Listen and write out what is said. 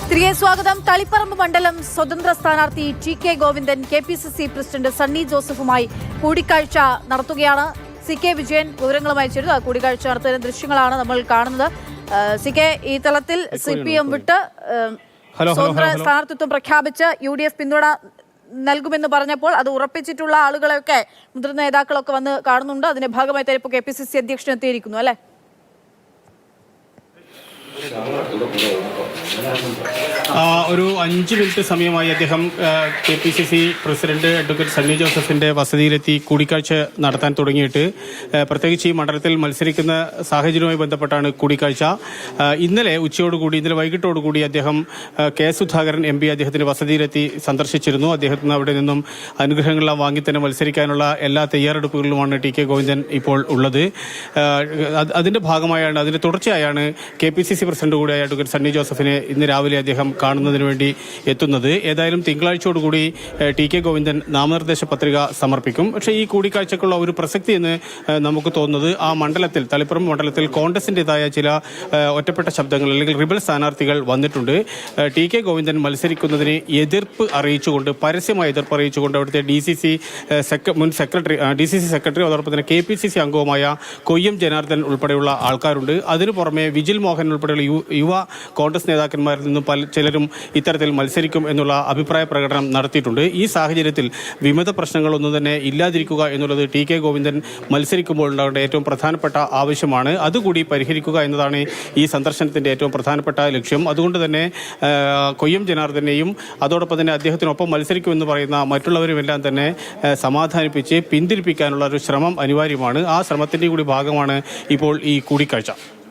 തിരികെ സ്വാഗതം. തളിപ്പറമ്പ് മണ്ഡലം സ്വതന്ത്ര സ്ഥാനാർത്ഥി T K. Govindan KPCC president Sunny ജോസഫുമായി കൂടിക്കാഴ്ച നടത്തുകയാണ്. CK വിജയൻ വിവരങ്ങളുമായി ചേരുന്നു. കൂടിക്കാഴ്ച നടത്തുന്ന ദൃശ്യങ്ങളാണ് നമ്മൾ കാണുന്നത്. CK, ഈ തലത്തിൽ CPM വിട്ട് സ്വതന്ത്ര സ്ഥാനാർത്ഥിത്വം പ്രഖ്യാപിച്ച് UDF പിന്തുണ നൽകുമെന്ന് പറഞ്ഞപ്പോൾ അത് ഉറപ്പിച്ചിട്ടുള്ള ആളുകളെയൊക്കെ മുതിർന്ന നേതാക്കളൊക്കെ വന്ന് കാണുന്നുണ്ട്. അതിന്റെ ഭാഗമായി തന്നെ ഇപ്പോൾ KPCC അധ്യക്ഷൻ എത്തിയിരിക്കുന്നു അല്ലേ? ഒരു 5 മിനിറ്റ് സമയമായി അദ്ദേഹം KPCC പ്രസിഡന്റ് അഡ്വക്കേറ്റ് സണ്ണി ജോസഫിന്റെ വസതിയിലെത്തി കൂടിക്കാഴ്ച നടത്താൻ തുടങ്ങിയിട്ട്. പ്രത്യേകിച്ച് ഈ മണ്ഡലത്തിൽ മത്സരിക്കുന്ന സാഹചര്യവുമായി ബന്ധപ്പെട്ടാണ് കൂടിക്കാഴ്ച. ഇന്നലെ വൈകിട്ടോടുകൂടി അദ്ദേഹം K. സുധാകരൻ MP അദ്ദേഹത്തിന്റെ വസതിയിലെത്തി സന്ദർശിച്ചിരുന്നു. അദ്ദേഹത്തിന് അവിടെ നിന്നും അനുഗ്രഹങ്ങളെല്ലാം വാങ്ങി തന്നെ മത്സരിക്കാനുള്ള എല്ലാ തയ്യാറെടുപ്പുകളിലുമാണ് ടി.കെ. ഗോവിന്ദൻ ഇപ്പോൾ ഉള്ളത്. അതിന്റെ ഭാഗമായാണ്, അതിന്റെ തുടർച്ചയായാണ് KPCC പ്രസിഡന്റ് കൂടിയായ അഡ്വക്കേറ്റ് സണ്ണി ജോസഫിനെ ഇന്ന് രാവിലെ അദ്ദേഹം കാണുന്നതിന് വേണ്ടി എത്തുന്നത്. ഏതായാലും തിങ്കളാഴ്ചയോടുകൂടി ടി.കെ. ഗോവിന്ദൻ നാമനിർദ്ദേശ പത്രിക സമർപ്പിക്കും. പക്ഷേ ഈ കൂടിക്കാഴ്ചക്കുള്ള ഒരു പ്രസക്തി എന്ന് നമുക്ക് തോന്നുന്നത്, ആ മണ്ഡലത്തിൽ, തളിപ്പറമ്പ് മണ്ഡലത്തിൽ കോൺഗ്രസിൻ്റെതായ ചില ഒറ്റപ്പെട്ട ശബ്ദങ്ങൾ അല്ലെങ്കിൽ റിബൽ സ്ഥാനാർത്ഥികൾ വന്നിട്ടുണ്ട്. ടി.കെ. ഗോവിന്ദൻ മത്സരിക്കുന്നതിന് പരസ്യമായ എതിർപ്പ് അറിയിച്ചുകൊണ്ട് അവിടുത്തെ മുൻ സെക്രട്ടറി അതോടൊപ്പം തന്നെ KPCC അംഗവുമായ കൊയ്യം ജനാർദ്ദൻ ഉൾപ്പെടെയുള്ള ആൾക്കാരുണ്ട്. അതിനു പുറമെ വിജിൽ മോഹൻ ഉൾപ്പെടെയുള്ള യുവ കോൺഗ്രസ് നേതാക്കന്മാരിൽ നിന്നും ചിലരും ഇത്തരത്തിൽ മത്സരിക്കും എന്നുള്ള അഭിപ്രായ പ്രകടനം നടത്തിയിട്ടുണ്ട്. ഈ സാഹചര്യത്തിൽ വിമത പ്രശ്നങ്ങളൊന്നും തന്നെ ഇല്ലാതിരിക്കുക എന്നുള്ളത് ടി.കെ. ഗോവിന്ദൻ മത്സരിക്കുമ്പോൾ ഉണ്ടാകേണ്ട ഏറ്റവും പ്രധാനപ്പെട്ട ആവശ്യമാണ്. അതുകൂടി പരിഹരിക്കുക എന്നതാണ് ഈ സന്ദർശനത്തിന്റെ ഏറ്റവും പ്രധാനപ്പെട്ട ലക്ഷ്യം. അതുകൊണ്ട് തന്നെ കൊയ്യം ജനാർദ്ദനെയും അതോടൊപ്പം തന്നെ അദ്ദേഹത്തിനൊപ്പം മത്സരിക്കുമെന്ന് പറയുന്ന മറ്റുള്ളവരുമെല്ലാം തന്നെ സമാധാനിപ്പിച്ച് പിന്തിരിപ്പിക്കാനുള്ള ഒരു ശ്രമം അനിവാര്യമാണ്. ആ ശ്രമത്തിന്റെ കൂടി ഭാഗമാണ് ഇപ്പോൾ ഈ കൂടിക്കാഴ്ച.